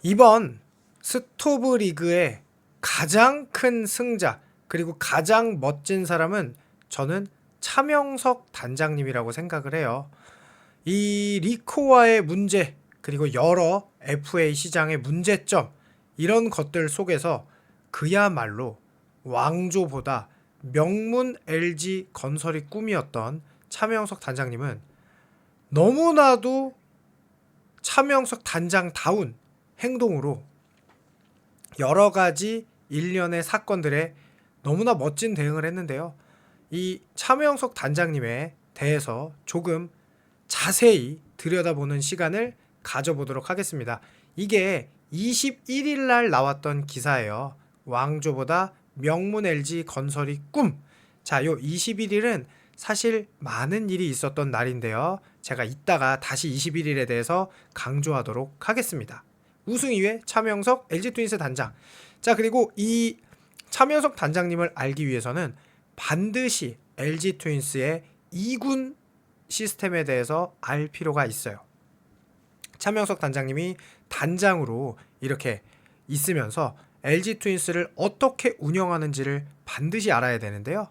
이번 스토브 리그의 가장 큰 승자 그리고 가장 멋진 사람은 저는 차명석 단장님이라고 생각을 해요. 이 리코와의 문제 그리고 여러 FA 시장의 문제점 이런 것들 속에서 그야말로 왕조보다 명문 LG 건설이 꿈이었던 차명석 단장님은 너무나도 차명석 단장다운 행동으로 여러 가지 일련의 사건들에 너무나 멋진 대응을 했는데요. 이 차명석 단장님에 대해서 조금 자세히 들여다보는 시간을 가져보도록 하겠습니다. 이게 21일 날 나왔던 기사예요. 왕조보다 명문 LG 건설이 꿈. 자, 요 21일은 사실 많은 일이 있었던 날인데요. 제가 이따가 다시 21일에 대해서 강조하도록 하겠습니다. 우승 이후에 차명석 LG 트윈스 단장. 자, 그리고 이 차명석 단장님을 알기 위해서는 반드시 LG 트윈스의 2군 시스템에 대해서 알 필요가 있어요. 차명석 단장님이 단장으로 이렇게 있으면서 LG 트윈스를 어떻게 운영하는지를 반드시 알아야 되는데요.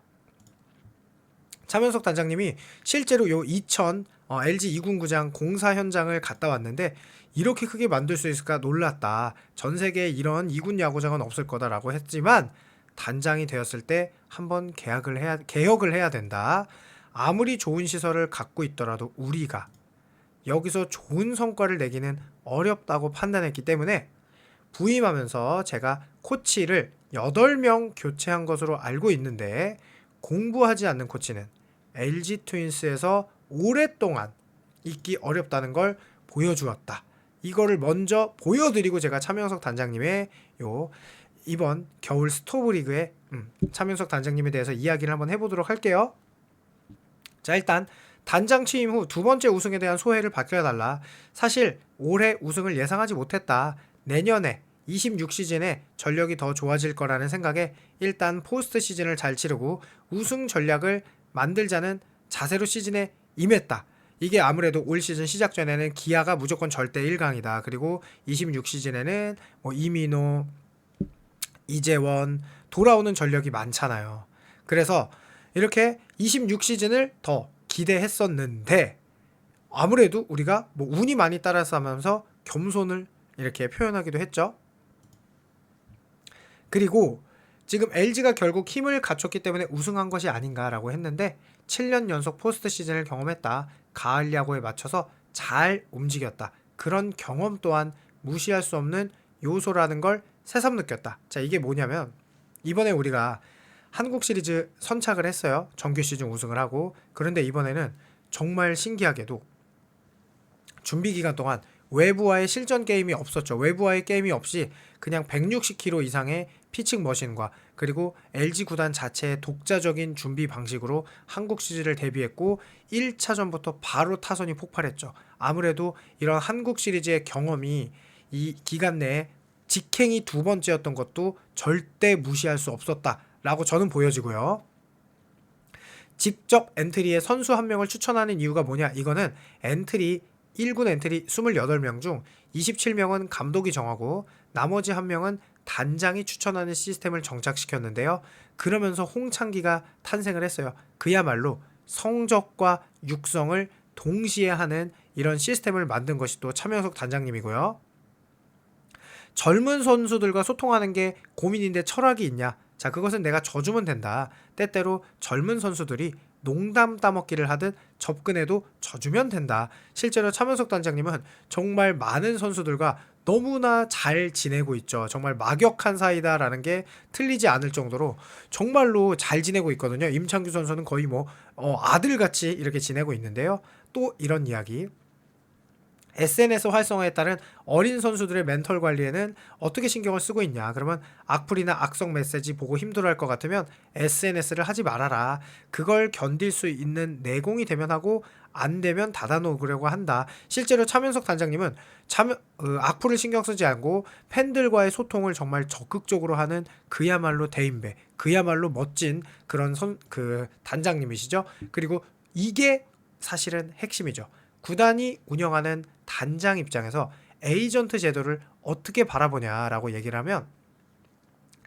차명석 단장님이 실제로 요 2000 LG 2군 구장 공사 현장을 갔다 왔는데 이렇게 크게 만들 수 있을까 놀랐다. 전 세계에 이런 2군 야구장은 없을 거다라고 했지만 단장이 되었을 때 한번 개혁을 해야 된다. 아무리 좋은 시설을 갖고 있더라도 우리가 여기서 좋은 성과를 내기는 어렵다고 판단했기 때문에 부임하면서 제가 코치를 8명 교체한 것으로 알고 있는데 공부하지 않는 코치는 LG 트윈스에서 오랫동안 있기 어렵다는 걸 보여주었다. 이거를 먼저 보여드리고 제가 차명석 단장님의 이번 겨울 스토브 리그의 차명석 단장님에 대해서 이야기를 한번 해보도록 할게요. 자, 일단 단장 취임 후 두 번째 우승에 대한 소회를 밝혀달라. 사실 올해 우승을 예상하지 못했다. 내년에 26시즌에 전력이 더 좋아질 거라는 생각에 일단 포스트 시즌을 잘 치르고 우승 전략을 만들자는 자세로 시즌에 임했다. 이게 아무래도 올 시즌 시작 전에는 기아가 무조건 절대 1강이다. 그리고 26시즌에는 이민호, 이재원 돌아오는 전력이 많잖아요. 그래서 이렇게 26시즌을 더 기대했었는데 아무래도 우리가 운이 많이 따라서 하면서 겸손을 이렇게 표현하기도 했죠. 그리고 지금 LG가 결국 힘을 갖췄기 때문에 우승한 것이 아닌가라고 했는데 7년 연속 포스트 시즌을 경험했다. 가을 야구에 맞춰서 잘 움직였다. 그런 경험 또한 무시할 수 없는 요소라는 걸 새삼 느꼈다. 자, 이게 뭐냐면 이번에 우리가 한국 시리즈 선착을 했어요. 정규 시즌 우승을 하고. 그런데 이번에는 정말 신기하게도 준비 기간 동안 외부와의 실전 게임이 없었죠. 외부와의 게임이 없이 그냥 160km 이상의 피칭 머신과 그리고 LG 구단 자체의 독자적인 준비 방식으로 한국 시리즈를 대비했고 1차전부터 바로 타선이 폭발했죠. 아무래도 이런 한국 시리즈의 경험이 이 기간 내에 직행이 두 번째였던 것도 절대 무시할 수 없었다라고 저는 보여지고요. 직접 엔트리에 선수 한 명을 추천하는 이유가 뭐냐? 이거는 1군 엔트리 28명 중 27명은 감독이 정하고 나머지 한 명은 단장이 추천하는 시스템을 정착시켰는데요. 그러면서 홍창기가 탄생을 했어요. 그야말로 성적과 육성을 동시에 하는 이런 시스템을 만든 것이 또 차명석 단장님이고요. 젊은 선수들과 소통하는 게 고민인데 철학이 있냐? 자, 그것은 내가 져주면 된다. 때때로 젊은 선수들이 농담 따먹기를 하듯 접근해도 져주면 된다. 실제로 차명석 단장님은 정말 많은 선수들과 너무나 잘 지내고 있죠. 정말 막역한 사이다라는 게 틀리지 않을 정도로 정말로 잘 지내고 있거든요. 임창규 선수는 거의 아들같이 이렇게 지내고 있는데요. 또 이런 이야기. SNS 활성화에 따른 어린 선수들의 멘털 관리에는 어떻게 신경을 쓰고 있냐? 그러면 악플이나 악성 메시지 보고 힘들어할 것 같으면 SNS를 하지 말아라. 그걸 견딜 수 있는 내공이 되면 하고 안 되면 닫아놓으려고 한다. 실제로 차명석 단장님은 악플을 신경 쓰지 않고 팬들과의 소통을 정말 적극적으로 하는 그야말로 대인배, 그야말로 멋진 그런 단장님이시죠. 그리고 이게 사실은 핵심이죠. 구단이 운영하는 단장 입장에서 에이전트 제도를 어떻게 바라보냐라고 얘기를 하면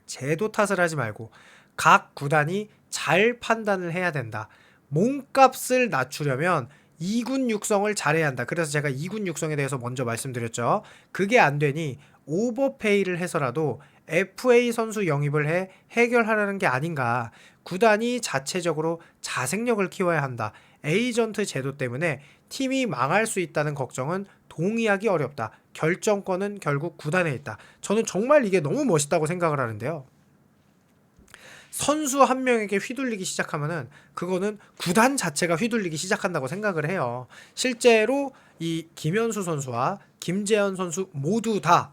제도 탓을 하지 말고 각 구단이 잘 판단을 해야 된다. 몸값을 낮추려면 2군 육성을 잘해야 한다. 그래서 제가 2군 육성에 대해서 먼저 말씀드렸죠. 그게 안 되니 오버페이를 해서라도 FA 선수 영입을 해 해결하려는 게 아닌가. 구단이 자체적으로 자생력을 키워야 한다. 에이전트 제도 때문에 팀이 망할 수 있다는 걱정은 동의하기 어렵다. 결정권은 결국 구단에 있다. 저는 정말 이게 너무 멋있다고 생각을 하는데요. 선수 한 명에게 휘둘리기 시작하면은 그거는 구단 자체가 휘둘리기 시작한다고 생각을 해요. 실제로 이 김현수 선수와 김재현 선수 모두 다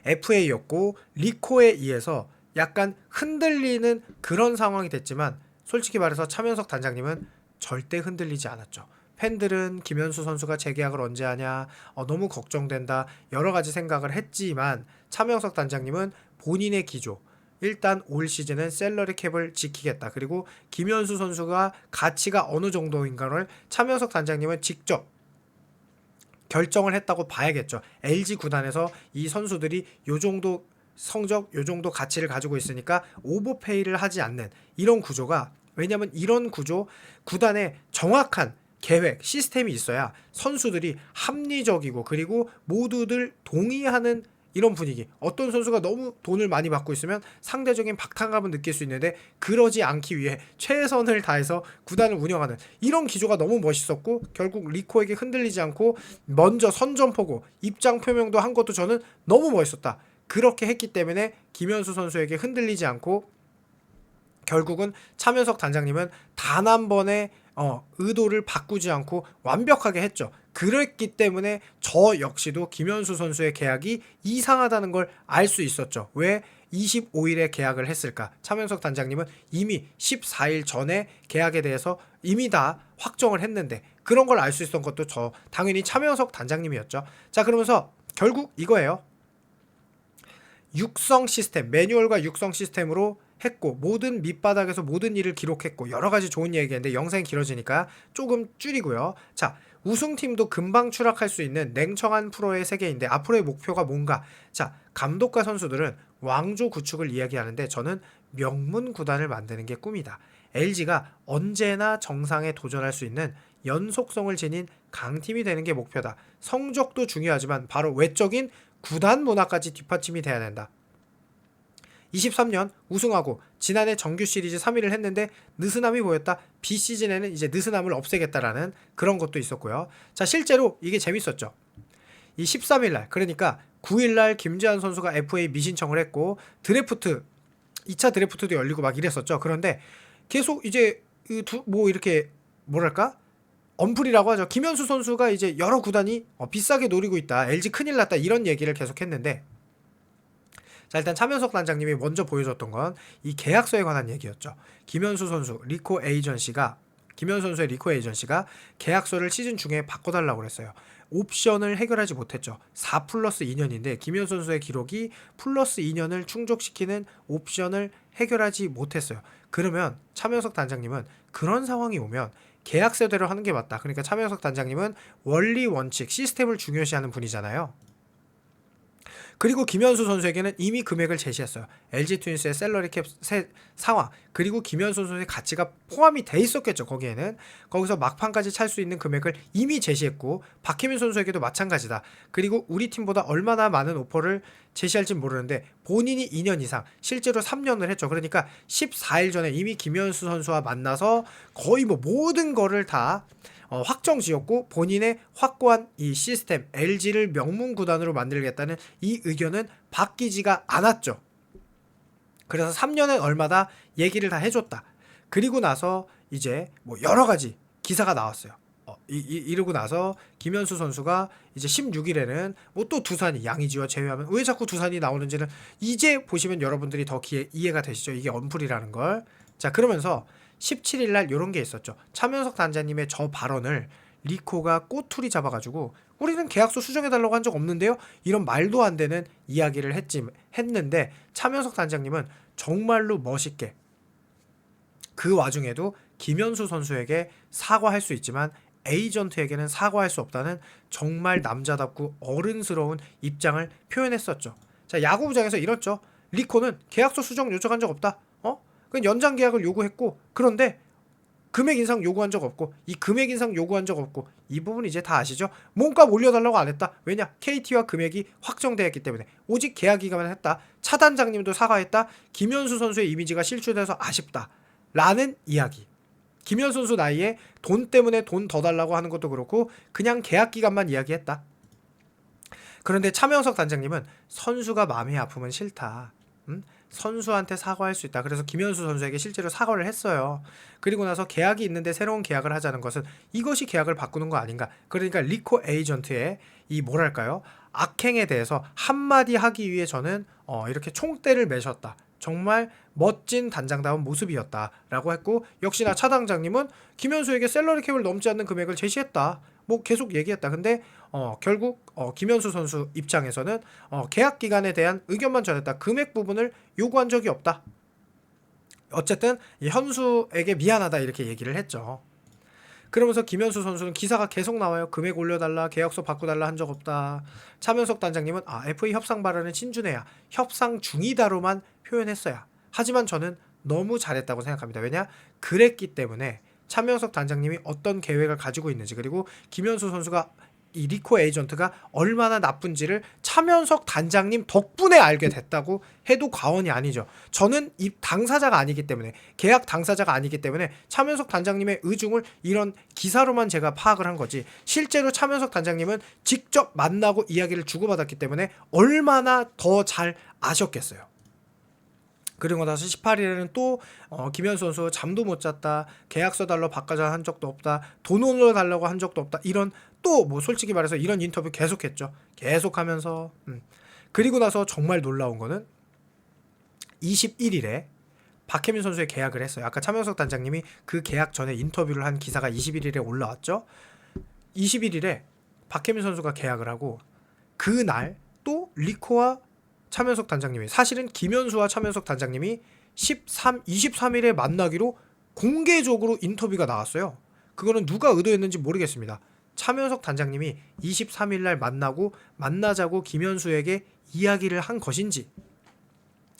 FA였고 리코에 의해서 약간 흔들리는 그런 상황이 됐지만 솔직히 말해서 차명석 단장님은 절대 흔들리지 않았죠. 팬들은 김현수 선수가 재계약을 언제 하냐, 너무 걱정된다, 여러 가지 생각을 했지만 차명석 단장님은 본인의 기조, 일단 올 시즌은 셀러리 캡을 지키겠다. 그리고 김현수 선수가 가치가 어느 정도인가를 차명석 단장님은 직접 결정을 했다고 봐야겠죠. LG 구단에서 이 선수들이 요 정도 성적, 요 정도 가치를 가지고 있으니까 오버페이를 하지 않는 이런 구조가, 왜냐하면 이런 구조, 구단에 정확한 계획, 시스템이 있어야 선수들이 합리적이고 그리고 모두들 동의하는 이런 분위기. 어떤 선수가 너무 돈을 많이 받고 있으면 상대적인 박탈감을 느낄 수 있는데 그러지 않기 위해 최선을 다해서 구단을 운영하는 이런 기조가 너무 멋있었고, 결국 리코에게 흔들리지 않고 먼저 선전포고 입장 표명도 한 것도 저는 너무 멋있었다. 그렇게 했기 때문에 김현수 선수에게 흔들리지 않고 결국은 차명석 단장님은 단 한 번의 의도를 바꾸지 않고 완벽하게 했죠. 그랬기 때문에 저 역시도 김현수 선수의 계약이 이상하다는 걸 알 수 있었죠. 왜 25일에 계약을 했을까? 차명석 단장님은 이미 14일 전에 계약에 대해서 이미 다 확정을 했는데 그런 걸 알 수 있었던 것도 저 당연히 차명석 단장님이었죠. 자, 그러면서 결국 이거예요. 육성 시스템, 매뉴얼과 육성 시스템으로 했고 모든 밑바닥에서 모든 일을 기록했고 여러 가지 좋은 얘기인데 영상이 길어지니까 조금 줄이고요. 자, 우승팀도 금방 추락할 수 있는 냉정한 프로의 세계인데 앞으로의 목표가 뭔가? 자, 감독과 선수들은 왕조 구축을 이야기하는데 저는 명문 구단을 만드는 게 꿈이다. LG가 언제나 정상에 도전할 수 있는 연속성을 지닌 강팀이 되는 게 목표다. 성적도 중요하지만 바로 외적인 구단 문화까지 뒷받침이 돼야 된다. 23년 우승하고 지난해 정규 시리즈 3위를 했는데 느슨함이 보였다. 비시즌에는 이제 느슨함을 없애겠다라는 그런 것도 있었고요. 자, 실제로 이게 재밌었죠. 이 13일날, 그러니까 9일날 김재환 선수가 FA 미신청을 했고 드래프트 2차 드래프트도 열리고 막 이랬었죠. 그런데 계속 이제 뭐 이렇게 뭐랄까? 언플이라고 하죠. 김현수 선수가 이제 여러 구단이 비싸게 노리고 있다. LG 큰일 났다. 이런 얘기를 계속 했는데, 자, 일단 차명석 단장님이 먼저 보여줬던 건 이 계약서에 관한 얘기였죠. 김현수 선수의 리코 에이전시가 계약서를 시즌 중에 바꿔달라고 그랬어요. 옵션을 해결하지 못했죠. 4 플러스 2년인데 김현수 선수의 기록이 플러스 2년을 충족시키는 옵션을 해결하지 못했어요. 그러면 차명석 단장님은 그런 상황이 오면 계약서대로 하는 게 맞다. 그러니까 차명석 단장님은 원리 원칙 시스템을 중요시하는 분이잖아요. 그리고 김현수 선수에게는 이미 금액을 제시했어요. LG 트윈스의 셀러리 캡 상황, 그리고 김현수 선수의 가치가 포함이 돼 있었겠죠. 거기서 막판까지 찰 수 있는 금액을 이미 제시했고, 박혜민 선수에게도 마찬가지다. 그리고 우리 팀보다 얼마나 많은 오퍼를 제시할지 모르는데 본인이 2년 이상, 실제로 3년을 했죠. 그러니까 14일 전에 이미 김현수 선수와 만나서 거의 뭐 모든 거를 다 확정 지었고, 본인의 확고한 이 시스템 LG를 명문 구단으로 만들겠다는 이 의견은 바뀌지가 않았죠. 그래서 3년은 얼마다 얘기를 다 해줬다. 그리고 나서 이제 뭐 여러 가지 기사가 나왔어요. 이러고 나서 김현수 선수가 이제 16일에는 뭐 또 두산이 양의지와 제외하면 왜 자꾸 두산이 나오는지는 이제 보시면 여러분들이 더 이해가 되시죠. 이게 언플이라는 걸. 자, 그러면서 17일날 이런 게 있었죠. 차명석 단장님의 저 발언을 리코가 꼬투리 잡아가지고 우리는 계약서 수정해달라고 한 적 없는데요? 이런 말도 안 되는 이야기를 했는데 차명석 단장님은 정말로 멋있게 그 와중에도 김현수 선수에게 사과할 수 있지만 에이전트에게는 사과할 수 없다는 정말 남자답고 어른스러운 입장을 표현했었죠. 자, 야구부장에서 이렇죠. 리코는 계약서 수정 요청한 적 없다. 그냥 연장 계약을 요구했고, 그런데 금액 인상 요구한 적 없고, 이 금액 인상 요구한 적 없고, 이 부분 이제 다 아시죠? 몸값 올려달라고 안 했다. 왜냐? KT와 금액이 확정되었기 때문에 오직 계약 기간만 했다. 차단장님도 사과했다. 김현수 선수의 이미지가 실추돼서 아쉽다 라는 이야기. 김현수 선수 나이에 돈 때문에 돈 더 달라고 하는 것도 그렇고 그냥 계약 기간만 이야기했다. 그런데 차명석 단장님은 선수가 마음이 아프면 싫다. 선수한테 사과할 수 있다. 그래서 김현수 선수에게 실제로 사과를 했어요. 그리고 나서 계약이 있는데 새로운 계약을 하자는 것은 이것이 계약을 바꾸는 거 아닌가. 그러니까 리코 에이전트의 이 뭐랄까요, 악행에 대해서 한마디 하기 위해 저는 이렇게 총대를 매셨다. 정말 멋진 단장다운 모습이었다라고 했고, 역시나 차단장님은 김현수에게 셀러리 캡을 넘지 않는 금액을 제시했다. 뭐 계속 얘기했다. 근데 결국 김현수 선수 입장에서는 계약 기간에 대한 의견만 전했다. 금액 부분을 요구한 적이 없다. 어쨌든 이 현수에게 미안하다 이렇게 얘기를 했죠. 그러면서 김현수 선수는 기사가 계속 나와요. 금액 올려달라, 계약서 바꿔달라 한 적 없다. 차명석 단장님은 FA 협상 발언은 신중해야 협상 중이다로만 표현했어야. 하지만 저는 너무 잘했다고 생각합니다. 왜냐? 그랬기 때문에 차명석 단장님이 어떤 계획을 가지고 있는지, 그리고 김현수 선수가 이 리코 에이전트가 얼마나 나쁜지를 차면석 단장님 덕분에 알게 됐다고 해도 과언이 아니죠. 저는 이 당사자가 아니기 때문에, 계약 당사자가 아니기 때문에 차면석 단장님의 의중을 이런 기사로만 제가 파악을 한 거지, 실제로 차면석 단장님은 직접 만나고 이야기를 주고받았기 때문에 얼마나 더 잘 아셨겠어요. 그리고 나서 18일에는 또 김현수 선수 잠도 못 잤다, 계약서 달러 바꿔자 한 적도 없다, 돈 올려 달라고 한 적도 없다, 이런 또 뭐 솔직히 말해서 이런 인터뷰 계속했죠. 계속하면서 그리고 나서 정말 놀라운 거는 21일에 박혜민 선수의 계약을 했어요. 아까 차명석 단장님이 그 계약 전에 인터뷰를 한 기사가 21일에 올라왔죠. 21일에 박혜민 선수가 계약을 하고, 그날 또 리코와 차면석 단장님이, 사실은 김현수와 차면석 단장님이 23일에 만나기로 공개적으로 인터뷰가 나왔어요. 그거는 누가 의도했는지 모르겠습니다. 차면석 단장님이 23일날 만나자고 김현수에게 이야기를 한 것인지,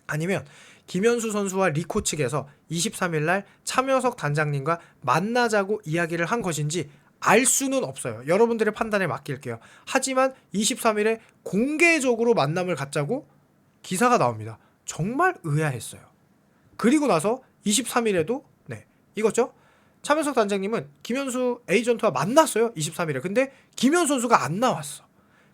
아니면 김현수 선수와 리코 측에서 23일날 차면석 단장님과 만나자고 이야기를 한 것인지 알 수는 없어요. 여러분들의 판단에 맡길게요. 하지만 23일에 공개적으로 만남을 갖자고 기사가 나옵니다. 정말 의아했어요. 그리고 나서 23일에도 이거죠. 차면석 단장님은 김현수 에이전트와 만났어요. 23일에. 근데 김현수 선수가 안 나왔어.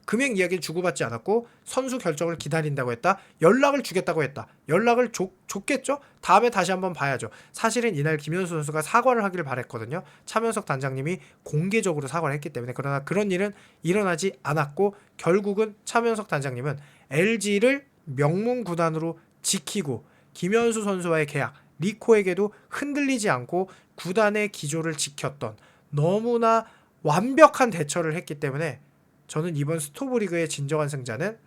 금액 이야기를 주고받지 않았고 선수 결정을 기다린다고 했다. 연락을 주겠다고 했다. 연락을 줬겠죠? 다음에 다시 한번 봐야죠. 사실은 이날 김현수 선수가 사과를 하기를 바랬거든요. 차면석 단장님이 공개적으로 사과를 했기 때문에. 그러나 그런 일은 일어나지 않았고, 결국은 차면석 단장님은 LG를 명문 구단으로 지키고 김현수 선수와의 계약, 리코에게도 흔들리지 않고 구단의 기조를 지켰던 너무나 완벽한 대처를 했기 때문에 저는 이번 스토브리그의 진정한 승자는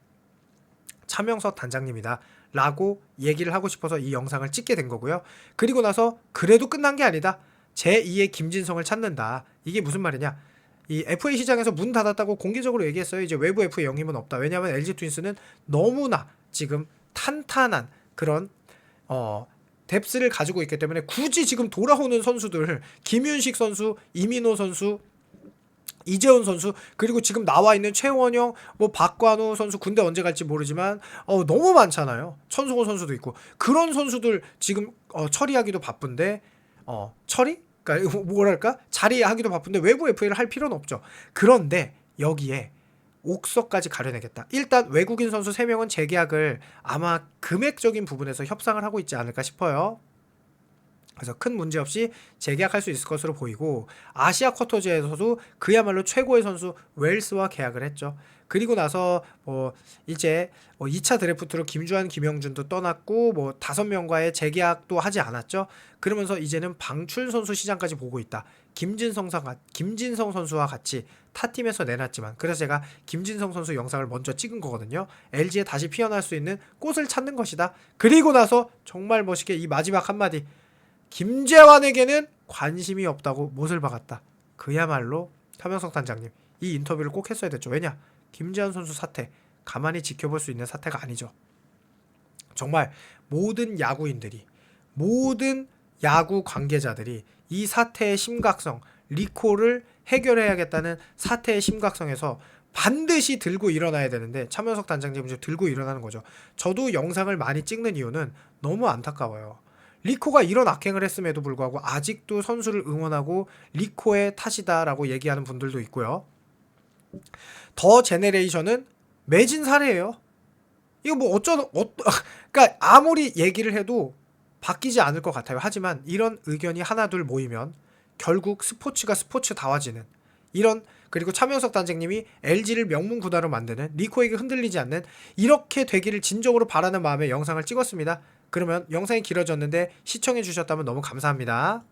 차명석 단장님이다 라고 얘기를 하고 싶어서 이 영상을 찍게 된 거고요. 그리고 나서 그래도 끝난 게 아니다. 제2의 김진성을 찾는다. 이게 무슨 말이냐? 이 FA 시장에서 문 닫았다고 공개적으로 얘기했어요. 이제 외부 FA 영입은 없다. 왜냐하면 LG 트윈스는 너무나 지금 탄탄한 그런 뎁스를 가지고 있기 때문에 굳이 지금 돌아오는 선수들, 김윤식 선수, 이민호 선수, 이재훈 선수, 그리고 지금 나와 있는 최원영, 뭐 박관우 선수 군대 언제 갈지 모르지만 너무 많잖아요. 천승호 선수도 있고, 그런 선수들 지금 처리하기도 바쁜데 처리? 그러니까 뭐랄까? 자리하기도 바쁜데 외부 FA를 할 필요는 없죠. 그런데 여기에 옥석까지 가려내겠다. 일단 외국인 선수 3명은 재계약을 아마 금액적인 부분에서 협상을 하고 있지 않을까 싶어요. 그래서 큰 문제 없이 재계약할 수 있을 것으로 보이고, 아시아 쿼터제에서도 그야말로 최고의 선수 웰스와 계약을 했죠. 그리고 나서 이제 2차 드래프트로 김주환, 김영준도 떠났고 5명과의 재계약도 하지 않았죠. 그러면서 이제는 방출 선수 시장까지 보고 있다. 김진성 선수와 같이 타팀에서 내놨지만, 그래서 제가 김진성 선수 영상을 먼저 찍은 거거든요. LG에 다시 피어날 수 있는 꽃을 찾는 것이다. 그리고 나서 정말 멋있게 이 마지막 한마디, 김재환에게는 관심이 없다고 못을 박았다. 그야말로 차명석 단장님, 이 인터뷰를 꼭 했어야 됐죠. 왜냐? 김재환 선수 사태 가만히 지켜볼 수 있는 사태가 아니죠. 정말 모든 야구인들이, 모든 야구 관계자들이 이 사태의 심각성, 리콜을 해결해야겠다는 사태의 심각성에서 반드시 들고 일어나야 되는데 차명석 단장님은 좀 들고 일어나는 거죠. 저도 영상을 많이 찍는 이유는 너무 안타까워요. 리코가 이런 악행을 했음에도 불구하고 아직도 선수를 응원하고 리코의 탓이다라고 얘기하는 분들도 있고요. 더 제네레이션은 매진 사례예요. 이거 뭐 그러니까 아무리 얘기를 해도 바뀌지 않을 것 같아요. 하지만 이런 의견이 하나둘 모이면 결국 스포츠가 스포츠다워지는 이런, 그리고 차명석 단장님이 LG를 명문 구단으로 만드는, 리코에게 흔들리지 않는, 이렇게 되기를 진정으로 바라는 마음에 영상을 찍었습니다. 그러면 영상이 길어졌는데 시청해 주셨다면 너무 감사합니다.